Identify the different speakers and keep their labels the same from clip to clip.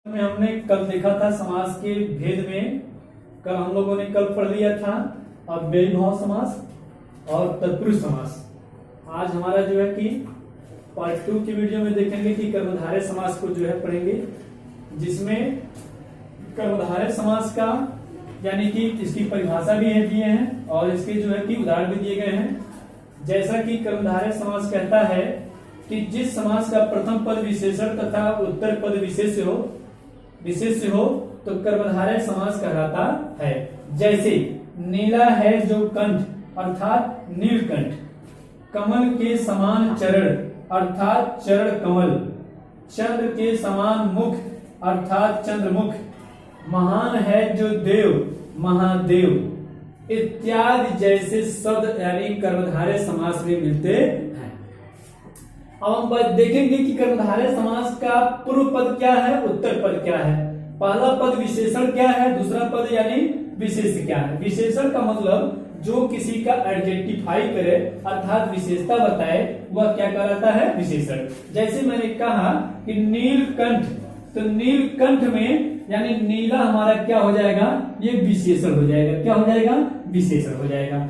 Speaker 1: में हमने कल देखा था समास के भेद में। कल हम लोगों ने कल पढ़ लिया था अव्ययीभाव समास और तत्पुरुष समास। आज हमारा जो है कि पार्ट 2 की वीडियो में देखेंगे कि कर्मधारय समास को जो है पढ़ेंगे, जिसमें कर्मधारय समास का यानी कि इसकी परिभाषा भी है दिए हैं और इसके जो है कि उदाहरण भी दिए गए हैं। जैसा कि कर्मधारय समास कहता है कि जिस समास का प्रथम पद विशेषण तथा उत्तर पद विशेष्य हो तो कर्मधारय समास कहलाता है। जैसे नीला है जो कंठ अर्थात नीलकंठ, कमल के समान चरण अर्थात चरण कमल, चंद्र के समान मुख अर्थात चंद्रमुख, महान है जो देव महादेव इत्यादि जैसे शब्द यानी कर्मधारय समास में मिलते हैं। अब हम देखेंगे कि कर्मधारय समास का पूर्व पद क्या है, उत्तर पद क्या है। पहला पद विशेषण क्या है, दूसरा पद यानी विशेष क्या है। विशेषण का मतलब जो किसी का आइडेंटिफाई करे अर्थात विशेषता बताए वह क्या कहलाता है, विशेषण। जैसे मैंने कहा कि नीलकंठ, तो नीलकंठ में यानी नीला हमारा क्या हो जाएगा, ये विशेषण हो जाएगा। क्या हो जाएगा, विशेषण हो जाएगा।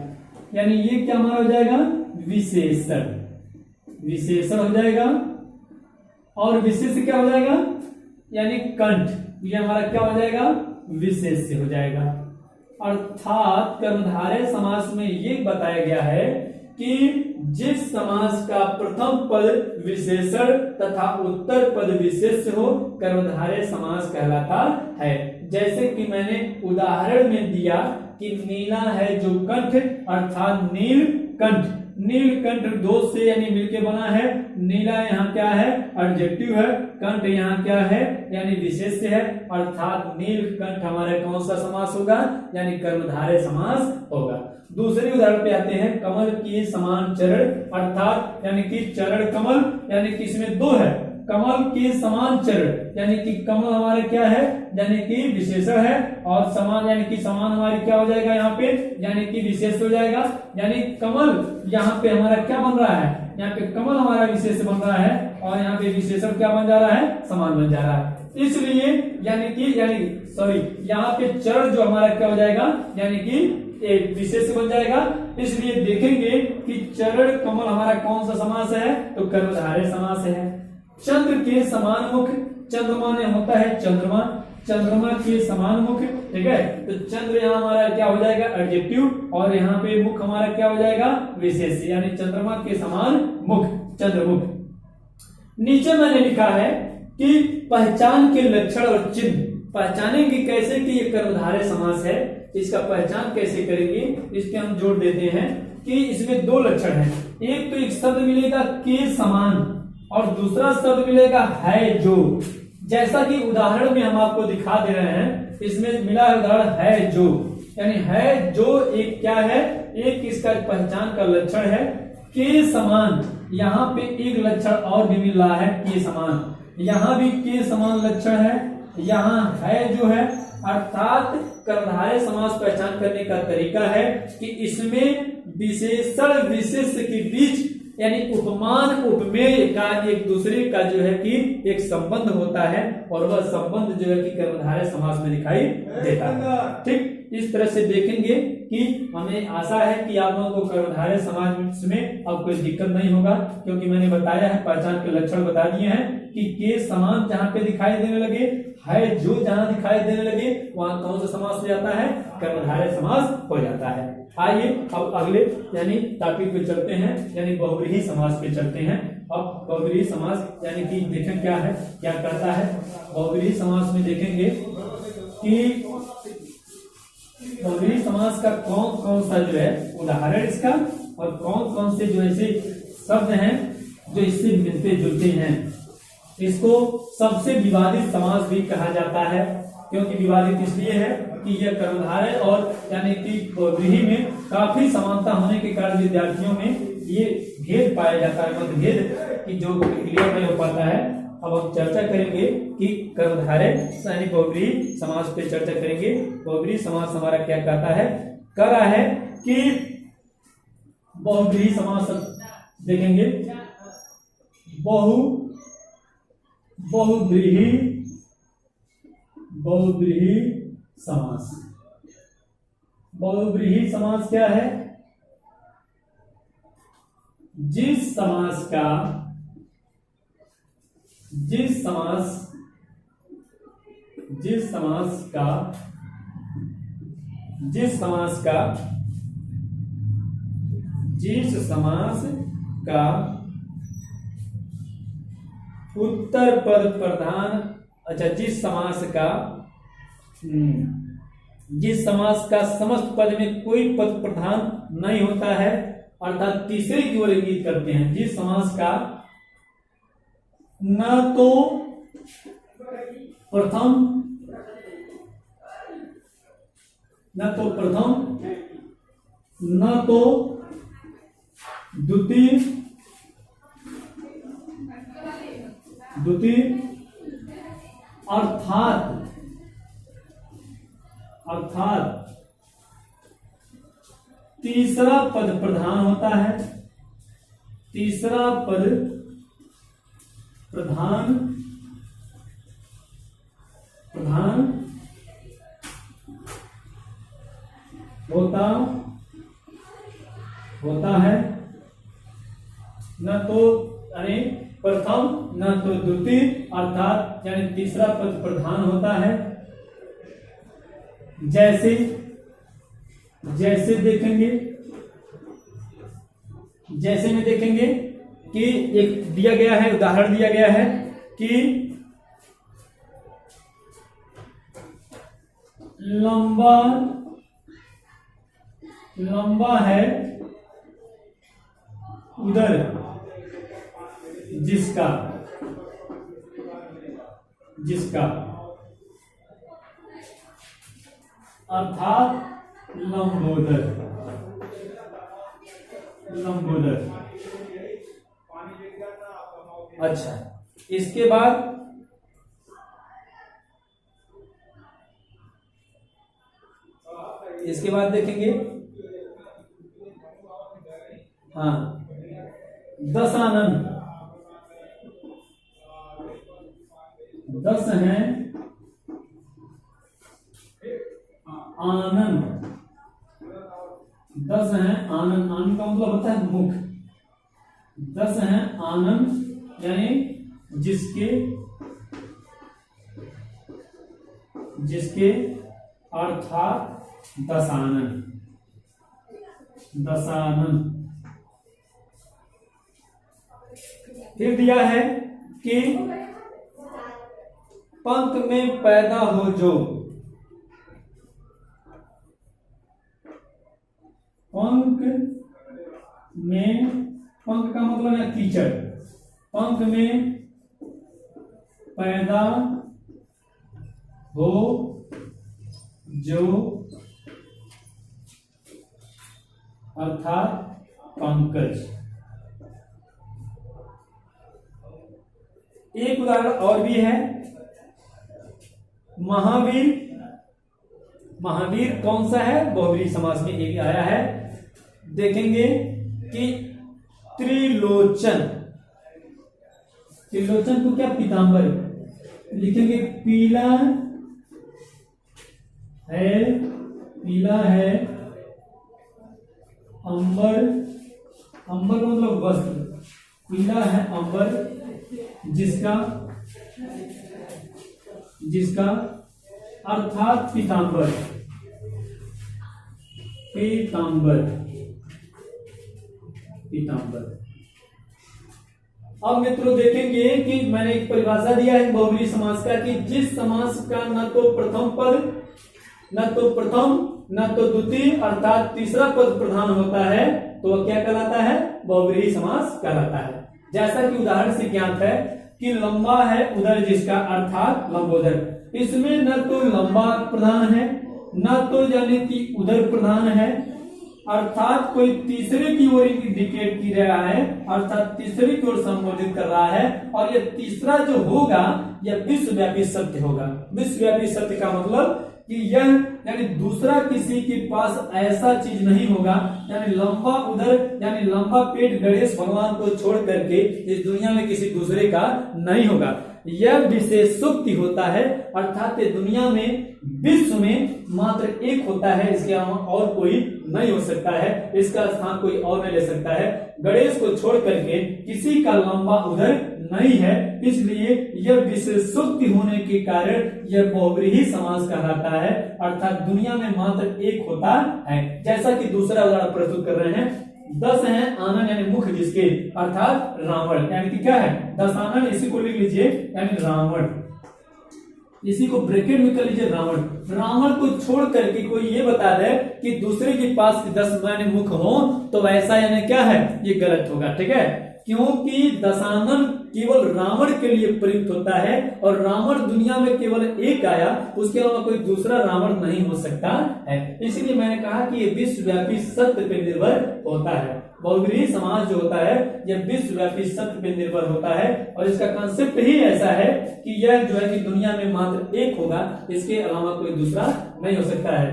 Speaker 1: यानी ये क्या हमारा हो जाएगा, विशेषण, विशेषण हो जाएगा। और विशेष क्या हो जाएगा, यानी कंठ, ये हमारा क्या हो जाएगा, विशेष हो जाएगा। अर्थात कर्मधारय समास में ये बताया गया है कि जिस समास का प्रथम पद विशेषण तथा उत्तर पद विशेष्य हो कर्मधारय समास कहलाता है। जैसे कि मैंने उदाहरण में दिया कि नीला है जो कंठ अर्थात नीलकंठ, नीलकंठ दो से यानी मिलके बना है। नीला यहाँ क्या है, एडजेक्टिव है, कंठ यहाँ क्या है यानी विशेष्य है। अर्थात नीलकंठ हमारा कौन सा समास होगा, यानी कर्मधारय समास होगा। दूसरे उदाहरण पे आते हैं, कमल के समान चरण अर्थात यानी कि चरण कमल, यानी कि इसमें दो है, कमल के समान चरण यानी कि कमल हमारे क्या है, यानी कि विशेषण है, और समान यानी कि समान हमारी क्या हो जाएगा यहाँ पे, यानी कि विशेष हो जाएगा। यानी कमल यहाँ पे हमारा क्या बन रहा है, यहाँ पे कमल हमारा विशेष बन रहा है और यहाँ पे विशेषण क्या बन जा रहा है, समान बन जा रहा है। इसलिए यहाँ पे चरण जो हमारा क्या हो जाएगा, यानी कि एक विशेष बन जाएगा। इसलिए देखेंगे कि चरण कमल हमारा कौन सा समास है, तो कर्मधारय समास है। चंद्र के समान मुख, चंद्रमा ने होता है चंद्रमा, चंद्रमा के समान मुख, ठीक है। तो चंद्र यहाँ हमारा क्या हो जाएगा, एडजेक्टिव, और यहाँ पे मुख हमारा क्या हो जाएगा, विशेष, यानी चंद्रमा के समान मुख, चंद्रमुख। नीचे मैंने लिखा है कि पहचान के लक्षण और चिन्ह, पहचानेंगे कैसे कि ये कर्मधारय समास है, इसका पहचान कैसे करेंगे, इस पे हम जोड़ देते हैं कि इसमें दो लक्षण हैं। एक तो एक शब्द मिलेगा के समान और दूसरा शब्द मिलेगा है जो। जैसा कि उदाहरण में हम आपको दिखा दे रहे हैं, इसमें मिला है उदाहरण है जो, यानी है जो एक क्या है, एक इसका पहचान का लक्षण है। के समान, यहाँ पे एक लक्षण और भी मिल रहा है के समान, यहाँ भी के समान लक्षण है, यहाँ है जो है। अर्थात कर्मधारय समास पहचान करने का तरीका है कि इसमें विशेषण विशेष्य के बीच यानी उपमान उपमेय का एक दूसरे का जो है कि एक संबंध होता है और वह संबंध जो है कि कर्मधारय समास में दिखाई देता है। ठीक इस तरह से देखेंगे कि हमें आशा है कि आप लोगों को कर्मधारय समास में अब कोई दिक्कत नहीं होगा, क्योंकि मैंने बताया है, पहचान के लक्षण बता दिए हैं कि के समान जहाँ पे दिखाई देने लगे, है जो जहाँ दिखाई देने लगे वहां कौन सा समास हो जाता है, कर्मधारय समास हो जाता है। आइए अब अगले यानी टॉपिक पे चलते हैं, यानी बहुव्रीहि समास पे चलते हैं। अब बहुव्रीहि समास यानी कि देखें क्या है, क्या करता है। बहुव्रीहि समास में देखेंगे कि बहुव्रीहि समास का कौन कौन सा जो है उदाहरण इसका, और कौन कौन से जो ऐसे शब्द हैं जो इससे मिलते जुलते हैं। इसको सबसे विवादित समास भी कहा जाता है, क्योंकि विवादित इसलिए है कि यह कर्मधारय और यानी कि बहुव्रीहि में काफी समानता होने के कारण विद्यार्थियों में ये भेद पाया जाता है, मतभेद की जो क्लियर नहीं हो पाता है। अब हम चर्चा करेंगे कि कर्मधारय यानी बहुव्रीहि समास पे चर्चा करेंगे। बहुव्रीहि समास हमारा क्या कहता है, कह रहा है कि बहुव्रीहि समास देखेंगे, बहुव्रीहि बहुव्रीहि समास। बहुव्रीहि समास क्या है? जिस समास का जिस समास का उत्तर पद प्रधान, अच्छा जिस समास का समस्त पद में कोई पद प्रधान नहीं होता है, अर्थात तीसरे की ओर इंगित करते हैं। जिस समास का न तो प्रथम न तो द्वितीय अर्थात तीसरा पद प्रधान होता है। तीसरा पद प्रधान होता है, न तो यानी प्रथम न तो द्वितीय, अर्थात यानी तीसरा पद प्रधान होता है। जैसे देखेंगे कि एक दिया गया है, उदाहरण दिया गया है कि लंबा है उदर जिसका अर्थात लंबोदर। अच्छा, इसके बाद देखेंगे हाँ, दशानन। 10 है आनंद। 10 है आनंद। आनंद का मतलब होता है मुख। 10 है आनंद यानी जिसके अर्थात दशानन। फिर दिया है कि पंख में पैदा हो जो। पंख का मतलब है कीचड़। पंख में पैदा हो जो अर्थात पंकज। एक उदाहरण और भी है, महावीर कौन सा है? बहुव्रीहि समास में एक आया है। देखेंगे कि त्रिलोचन को क्या? पीतांबर। लिखेंगे पीला है अंबर का मतलब वस्त्र। पीला है अंबर जिसका अर्थात पीतांबर। अब मित्रों देखेंगे कि मैंने एक परिभाषा दिया है बहुव्रीहि समास का कि जिस समास का न तो प्रथम न तो द्वितीय अर्थात तीसरा पद प्रधान होता है, तो वह क्या कहलाता है? बहुव्रीहि समास कहलाता है। जैसा कि उदाहरण से ज्ञात है कि लंबा है उदर जिसका अर्थात लंबोदर। इसमें न तो लंबा प्रधान है न तो यानी कि उदर प्रधान है, अर्थात कोई तीसरे की ओर इंडिकेट की रहा है, अर्थात तीसरे की ओर संबोधित कर रहा है। और ये तीसरा जो होगा यह विश्वव्यापी सत्य होगा। विश्वव्यापी सत्य का मतलब कि यह यानी दूसरा किसी के पास ऐसा चीज नहीं होगा, यानी लंबा उदर यानी लंबा पेट गणेश भगवान को छोड़ करके इस दुनिया में किसी दूसरे का नहीं होगा। यह विशेषोक्ति होता है, अर्थात दुनिया में विश्व में मात्र एक होता है, इसके अलावा और कोई नहीं हो सकता है, इसका स्थान कोई और नहीं ले सकता है। गणेश को छोड़ करके किसी का लंबा उदर नहीं है, इसलिए यह विशेषोक्ति होने के कारण यह बहुव्रीहि समास कहलाता है, अर्थात दुनिया में मात्र एक होता है। जैसा कि दूसरा उदाहरण प्रस्तुत कर रहे हैं, 10 हैं आनन यानी मुख जिसके, अर्थात रावण, यानी कि क्या है 10 आनन, इसी को लिख लीजिए यानी रावण, इसी को ब्रैकेट में कर लीजिए रावण। रावण को छोड़ करके कोई ये बता दे कि दूसरे के पास 10 यानी मुख हो, तो वैसा यानी क्या है, ये गलत होगा, ठीक है, क्योंकि दशानन केवल रावण के लिए प्रयुक्त होता है और रावण दुनिया में केवल एक आया, उसके अलावा कोई दूसरा रावण नहीं हो सकता है। इसलिए मैंने कहा कि ये विश्वव्यापी सत्य पर निर्भर होता है। बहुव्रीहि समास जो होता है यह विश्वव्यापी सत्य पर निर्भर होता है और इसका कंसेप्ट ही ऐसा है कि यह जो है कि दुनिया में मात्र एक होगा, इसके अलावा कोई दूसरा नहीं हो सकता है,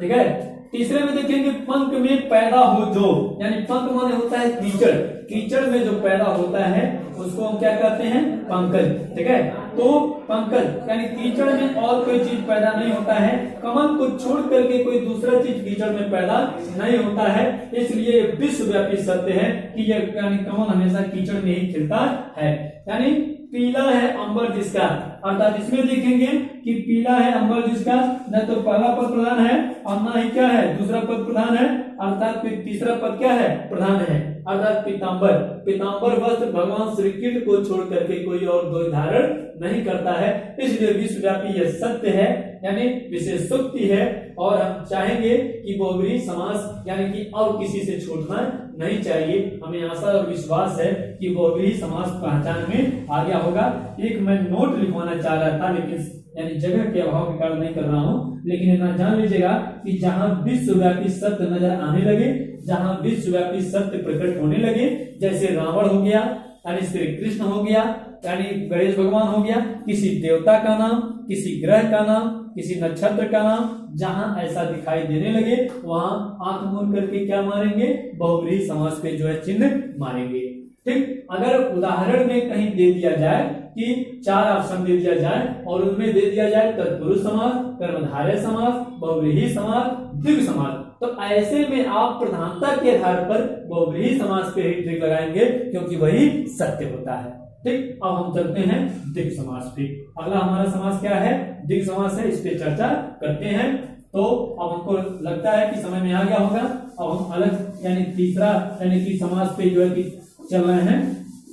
Speaker 1: ठीक है। तीसरे में देखेंगे पंख में पैदा हो जो, यानी पंख माने होता है कीचड़, कीचड़ में जो पैदा होता है उसको हम क्या कहते हैं, पंकज, ठीक है। तो पंकज यानी कीचड़ में और कोई चीज पैदा नहीं होता है, कमल को छोड़ करके कोई दूसरा चीज कीचड़ में पैदा नहीं होता है, इसलिए विश्वव्यापी सत्य है कि यह यानी कमल हमेशा कीचड़ में ही खिलता है। यानी पीला है अंबर जिसका, अर्थात इसमें देखेंगे कि पीला है अंबर जिसका, न तो पहला पद प्रधान है और न ही क्या है दूसरा पद प्रधान है, अर्थात तीसरा पद क्या है प्रधान है, अर्थात पीतांबर। पीतांबर वस्त्र भगवान श्री कृष्ण को छोड़ करके कोई और कोई धारण नहीं करता है, इसलिए विश्वव्यापी यह सत्य है, यानी विशेषोक्ति है। और हम चाहेंगे कि बहुव्रीहि समास यानी कि और किसी से छूटना नहीं चाहिए। हमें आशा और विश्वास है कि बहुव्रीहि समास पहचान में आ गया होगा। एक मैं नोट लिखवाना चाह रहा था, लेकिन यानी जगह के अभाव के कारण नहीं कर रहा हूं, लेकिन इतना जान लीजिएगा कि जहां विश्वव्यापी सत्य नजर आने लगे, जहां विश्वव्यापी सत्य प्रकट होने लगे, जैसे रावण हो गया यानी श्री कृष्ण हो गया, यानी गणेश भगवान हो गया, किसी देवता का नाम, किसी ग्रह का नाम, किसी नक्षत्र का नाम, जहां ऐसा दिखाई देने लगे वहां आंख मूंद करके क्या मारेंगे, बहुव्रीहि समास पे जो है चिन्ह मारेंगे, ठीक। अगर उदाहरण में कहीं दे दिया जाए कि 4 ऑप्शन दे दिया जाए और उनमें दे दिया जाए तत्पुरुष समास, कर्मधारय समास, बहुव्रीहि समास, द्विगु समास, तो ऐसे में आप प्रधानता के आधार पर बहुव्रीहि समास पे ही ट्रिक लगाएंगे, क्योंकि वही सत्य होता है, ठीक। अब हम चलते हैं द्विगु समास पे। अगला हमारा समास क्या है, द्विगु समास है, इस पे चर्चा करते हैं। तो अब हमको लगता है कि समझ में आ गया होगा। अब हम अलग यानी तीसरा यानी कि समास पे जो है कि चल रहे हैं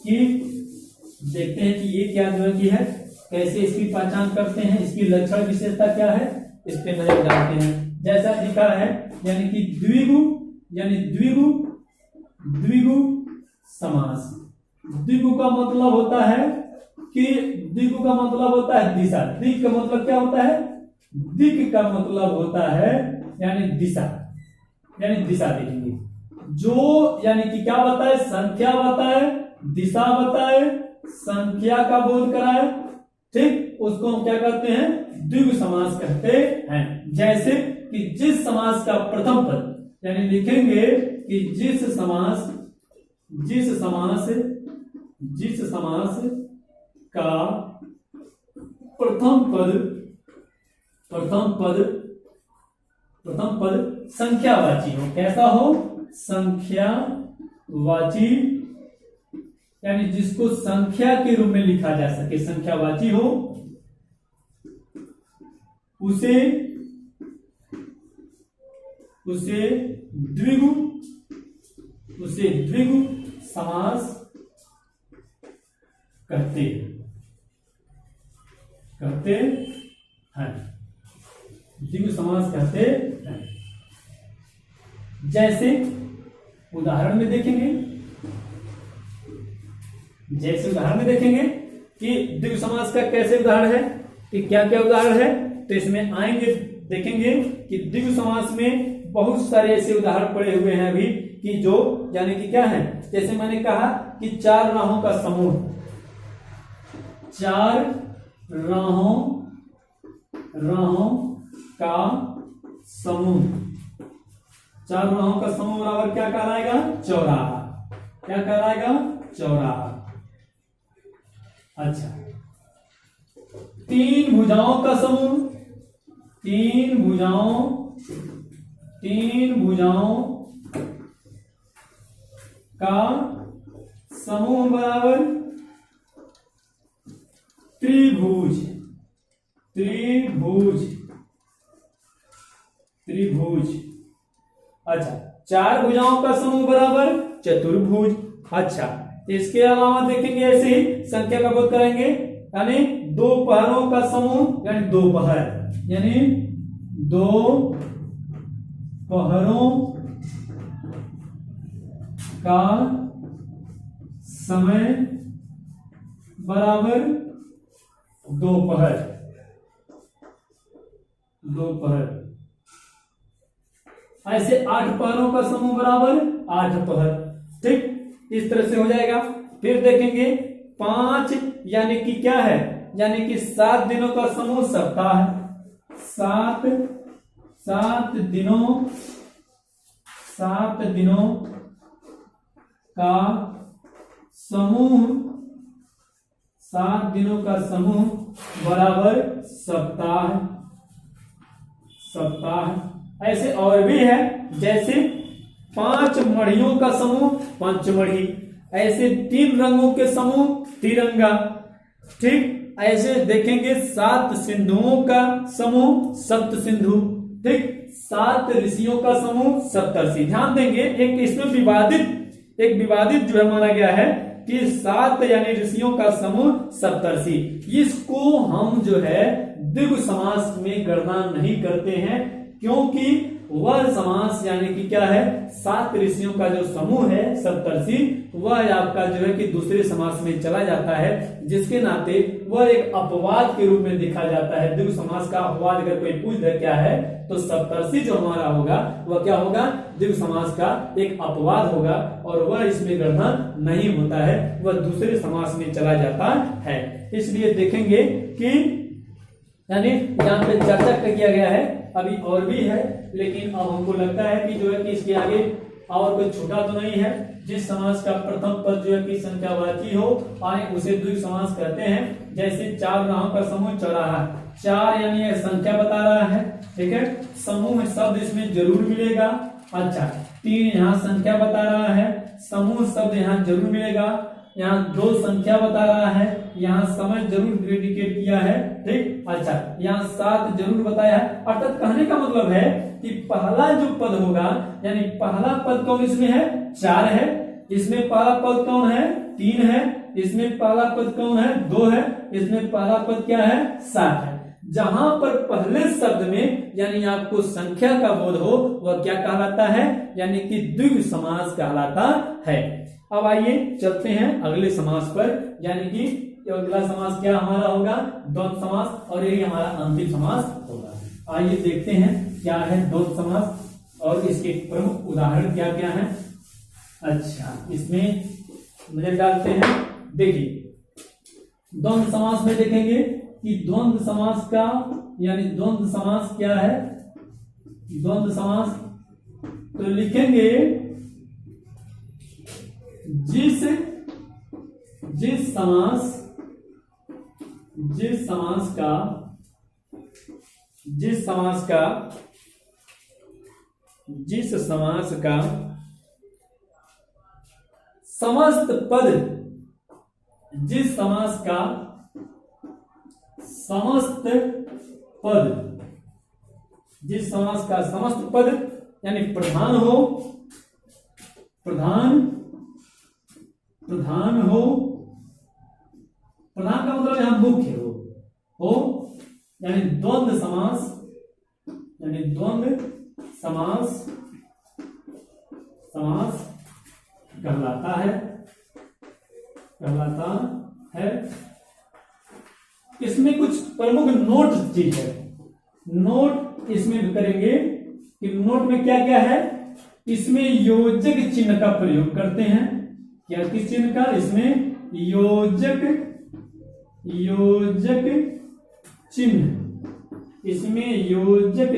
Speaker 1: कि देखते हैं कि ये क्या जो है कि है, कैसे इसकी पहचान करते हैं, इसकी लक्षण विशेषता क्या है, इस पे नजर डालते हैं। जैसा लिखा है यानी कि द्विगु यानी द्विगु समास। द्विगु का मतलब होता है कि द्विगु का मतलब होता है दिशा। दिक का मतलब क्या होता है, दिक का मतलब होता है यानी दिशा, यानी दिशा देखेंगे जो यानी कि क्या बताए, संख्या बताए, दिशा बताए, संख्या का बोध कराए, ठीक, उसको हम क्या कहते हैं, द्विगु समास कहते हैं। जैसे कि जिस समास का प्रथम पद यानी लिखेंगे कि जिस समास का प्रथम पद संख्यावाची हो। कैसा हो, संख्यावाची यानी जिसको संख्या के रूप में लिखा जा सके, संख्यावाची हो, उसे द्विगु समास कहते हैं। द्विगु समास कहते हैं। जैसे उदाहरण में देखेंगे कि द्विगु समास का कैसे उदाहरण है, कि क्या क्या उदाहरण है, तो इसमें आएंगे देखेंगे कि द्विगु समास में बहुत सारे ऐसे उदाहरण पड़े हुए हैं अभी कि जो यानी कि क्या है, जैसे मैंने कहा कि 4 राहों का समूह, 4 राहों का समूह, 4 राहों का समूह बराबर क्या कहलाएगा, चौराहा। क्या कहलाएगा, चौराहा। अच्छा, तीन भुजाओं का समूह, तीन भुजाओं का समूह बराबर त्रिभुज। अच्छा, चार भुजाओं का समूह बराबर चतुर्भुज। अच्छा, इसके अलावा देखेंगे ऐसे ही संख्या का बोध करेंगे, यानी दो पहरों का समूह, यानी दो पहर, यानी दो पहरों का समय बराबर दोपहर। ऐसे आठ पहरों का समूह बराबर आठ पहर। ठीक, इस तरह से हो जाएगा। फिर देखेंगे पांच, यानी कि क्या है, यानी कि 7 दिनों का समूह सप्ताह है। सात दिनों का समूह, 7 दिनों का समूह बराबर सप्ताह। ऐसे और भी है, जैसे 5 मणियों का समूह पंचमढ़ी, ऐसे 3 रंगों के समूह तिरंगा। ठीक, ऐसे देखेंगे 7 सिंधुओं का समूह सप्त सिंधु। ठीक, 7 ऋषियों का समूह सप्तर्षि। ध्यान देंगे, एक इसमें विवादित जो है माना गया है कि 7 यानी ऋषियों का समूह सप्तर्षि। इसको हम जो है द्विगु समास में गणना नहीं करते हैं, क्योंकि वह समास यानी कि क्या है, 7 ऋषियों का जो समूह है सप्तर्षि, वह आपका जो है कि दूसरे समास में चला जाता है, जिसके नाते वह एक अपवाद के रूप में देखा जाता है। द्विगु समास का अपवाद अगर कोई पूछ दे क्या है, तो सप्तर्षि जो हमारा होगा वह क्या होगा, द्विगु समास का एक अपवाद होगा, और वह इसमें गणना नहीं होता है, वह दूसरे समास में चला जाता है। इसलिए देखेंगे कि यानी यहाँ पे चर्चा किया गया है, अभी और भी है, लेकिन अब हमको लगता है कि जो है कि इसके आगे और कोई छूटा तो नहीं है। जिस समास का प्रथम पद जो है कि संख्यावाची हो आए उसे द्विगु समास कहते हैं। जैसे 4 राहों का समूह चौराहा, 4 यानी संख्या बता रहा है। ठीक है, समूह शब्द इसमें जरूर मिलेगा। अच्छा, 3 यहाँ संख्या बता रहा है, समूह शब्द यहाँ जरूर मिलेगा। यहाँ 2 संख्या बता रहा है, यहाँ समय जरूर इंडिकेट किया है। ठीक, अच्छा, यहाँ 7 जरूर बताया है। अर्थात कहने का मतलब है कि पहला जो पद होगा, यानी पहला पद कौन इसमें है, 4 है। इसमें पहला पद कौन है, 3 है। इसमें पहला पद कौन है, 2 है। इसमें पहला पद क्या है, 7 है। जहां पर पहले शब्द में यानी आपको संख्या का बोध हो, वह क्या कहलाता है, यानी कि द्विगु समास कहलाता है। अब आइए चलते हैं अगले समास पर, यानी कि अगला समास क्या हमारा होगा, द्वंद्व समास, और यही हमारा अंतिम समास होगा। आइए देखते हैं क्या है द्वंद्व समास और इसके प्रमुख उदाहरण क्या क्या हैं। अच्छा, इसमें नजर डालते हैं। देखिए, द्वंद्व समास में देखेंगे कि द्वंद्व समास का यानी द्वंद्व समास क्या है, द्वंद्व समास तो लिखेंगे जिस समास का समस्त पद, जिस समास का समस्त पद यानी प्रधान हो, प्रधान का मतलब यहां मुख्य हो, यानी द्वंद्व समास कहलाता है। इसमें कुछ प्रमुख नोट चीज है, नोट इसमें करेंगे कि नोट में क्या क्या है, इसमें योजक चिन्ह का प्रयोग करते हैं। क्या, किस चिन्ह का, इसमें योजक चिन्ह, इसमें योजक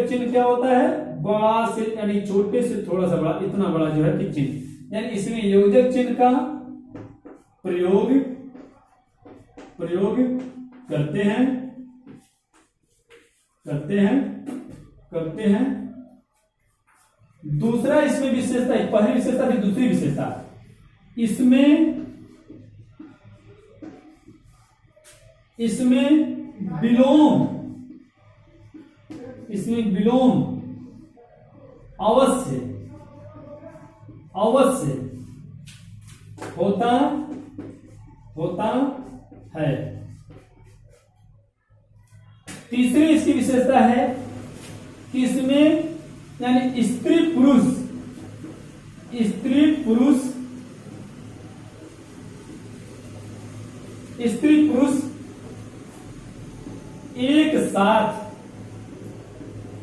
Speaker 1: चिन्ह क्या होता है, बड़ा से यानी छोटे से थोड़ा सा बड़ा, इतना बड़ा जो है कि चिन्ह, यानी इसमें योजक चिन्ह का प्रयोग प्रयोग करते हैं दूसरा इसमें विशेषता, पहली विशेषता फिर दूसरी विशेषता, इसमें विलोम अवश्य होता है। तीसरी इसकी विशेषता है कि इसमें यानी स्त्री पुरुष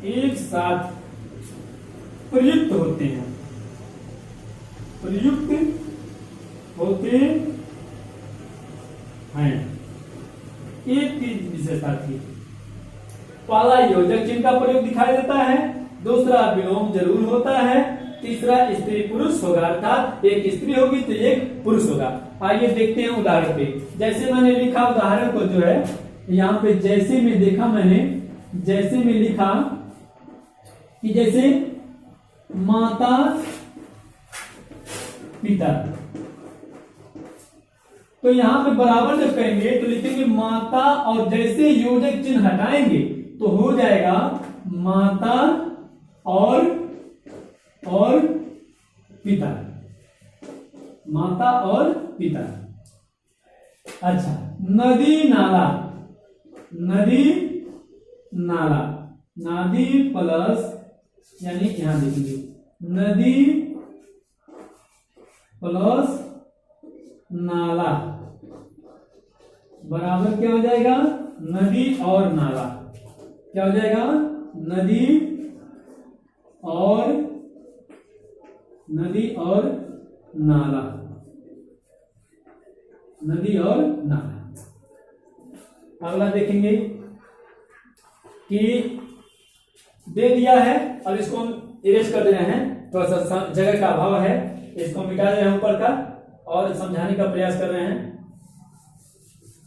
Speaker 1: एक साथ प्रयुक्त होते हैं, एक विशेषता थी। पहला योजक चिन्ह का प्रयोग दिखाई देता है, दूसरा विलोम जरूर होता है, तीसरा स्त्री पुरुष होगा, अर्थात एक स्त्री होगी तो एक पुरुष होगा। आइए देखते हैं उदाहरण पे। जैसे मैंने लिखा उदाहरण को जो है यहाँ पे, जैसे में लिखा कि जैसे माता पिता, तो यहां पे बराबर जब करेंगे तो लिखेंगे माता, और जैसे योजक चिन्ह हटाएंगे तो हो जाएगा माता और पिता, माता और पिता। अच्छा, नदी प्लस, यानी यहां देखेंगे नदी प्लस नाला बराबर क्या हो जाएगा, नदी और नाला। क्या हो जाएगा, नदी और नाला, नदी और नाला। अगला देखेंगे कि दे दिया है, अब इसको हम इरेज कर दे रहे हैं, थोड़ा सा जगह का अभाव है, इसको मिटा दे रहे हैं ऊपर का और समझाने का प्रयास कर रहे हैं।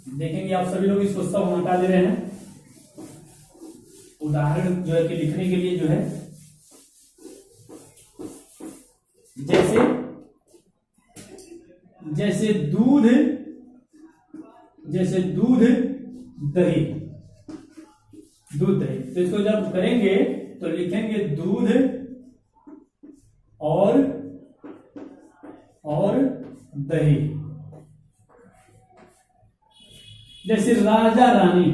Speaker 1: देखेंगे आप सभी लोग इसको सब हटा दे रहे हैं। उदाहरण जो है कि लिखने के लिए जो है, जैसे दूध दही, तो इसको जब करेंगे तो लिखेंगे दूध और दही। जैसे राजा रानी,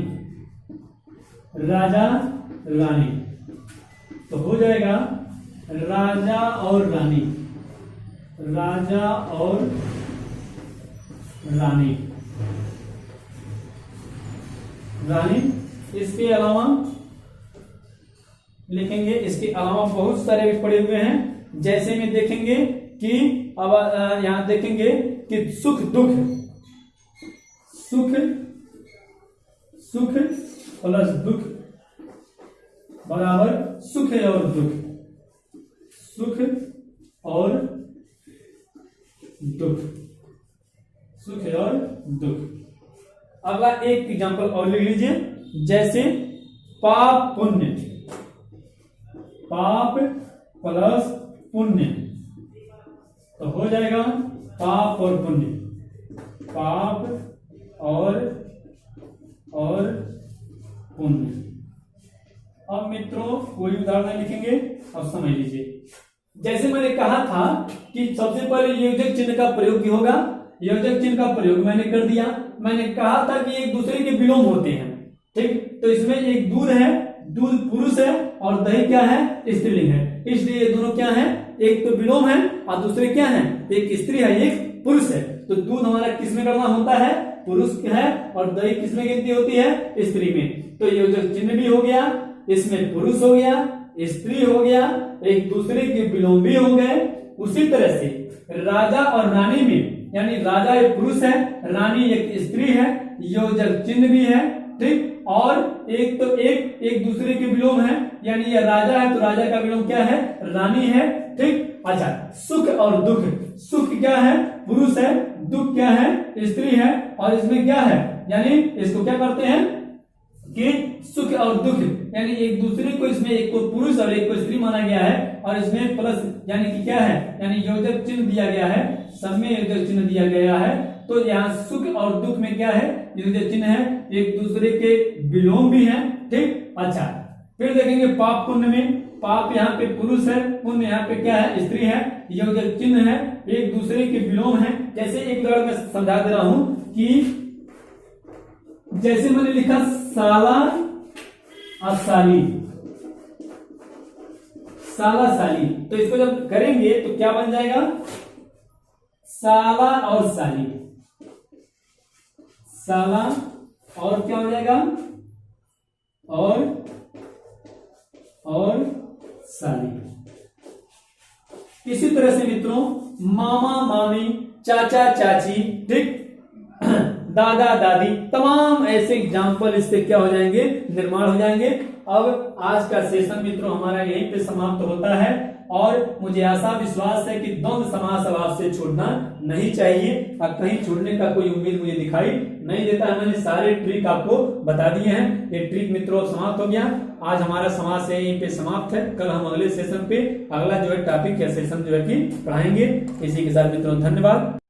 Speaker 1: तो हो जाएगा राजा और रानी, इसके अलावा लिखेंगे, इसके अलावा बहुत सारे पड़े हुए हैं। जैसे में देखेंगे कि अब यहां देखेंगे कि सुख प्लस दुख बराबर सुख और दुख, सुख और दुख। अगला एक एग्जांपल और लिख लीजिए, जैसे पाप प्लस पुण्य, तो हो जाएगा पाप और पुण्य, पाप और पुण्य। अब मित्रों कोई उदाहरण लिखेंगे, अब समझ लीजिए। जैसे मैंने कहा था कि सबसे पहले योजक चिन्ह का प्रयोग होगा, योजक चिन्ह का प्रयोग मैंने कर दिया। मैंने कहा था कि एक दूसरे के विलोम होते हैं, ठीक। तो इसमें एक दूध है, दूध पुरुष है और दही क्या है, स्त्रीलिंग है, इसलिए ये दोनों क्या है, एक तो विलोम है और दूसरे क्या है, एक स्त्री है एक पुरुष है। तो दूध हमारा किसमें करना होता है, पुरुष है, और दही किसमें गिनती होती है, स्त्री में। तो योजक चिन्ह भी हो गया, इसमें पुरुष हो गया, स्त्री हो गया, एक दूसरे के विलोम भी हो गए। उसी तरह से राजा और रानी में, यानी राजा एक पुरुष है, रानी एक स्त्री है, योजक चिन्ह भी है, ठीक। और एक तो एक दूसरे के विलोम है, यानी यह राजा है तो राजा का विलोम क्या है, रानी है, ठीक। अच्छा, सुख और दुख। सुख क्या है? पुरुष है। दुख क्या है? स्त्री है। और इसमें क्या है, यानी इसको क्या करते हैं कि सुख और दुख यानी एक दूसरे को, इसमें एक को पुरुष और एक को स्त्री माना गया है, और इसमें प्लस यानी कि क्या है, यानी योजक चिन्ह दिया गया है, सब में योजक चिन्ह दिया गया है। तो यहाँ सुख और दुख में क्या है, योजक चिन्ह है, एक दूसरे के विलोम भी है। ठीक, अच्छा, फिर देखेंगे पाप पुण्य में। पाप यहाँ पे पुरुष है, पुण्य यहाँ पे क्या है, स्त्री है, योजक चिन्ह है, एक दूसरे के विलोम है। जैसे एक उदाहरण में समझा दे रहा हूं कि जैसे मैंने लिखा साला और साली, साला साली, तो इसको जब करेंगे तो क्या बन जाएगा, साला और साली, साला और क्या हो जाएगा, और साली। इसी तरह से मित्रों मामा मामी, चाचा चाची, ठीक, दादा दादी, तमाम ऐसे एग्जाम्पल इससे क्या हो जाएंगे, निर्माण हो जाएंगे। अब आज का सेशन मित्रों हमारा यहीं पे समाप्त होता है, और मुझे आशा विश्वास है कि द्वंद्व समास अब आपसे छूटना नहीं चाहिए, और कहीं छूटने का कोई उम्मीद मुझे दिखाई नहीं देता है। मैंने सारे ट्रिक आपको बता दिए हैं। ये ट्रिक मित्रों समाप्त हो गया। आज हमारा समास यहीं पे समाप्त है। कल हम अगले सेशन पे अगला जो है टॉपिक या सेशन जो है कि पढ़ाएंगे। इसी के साथ मित्रों धन्यवाद।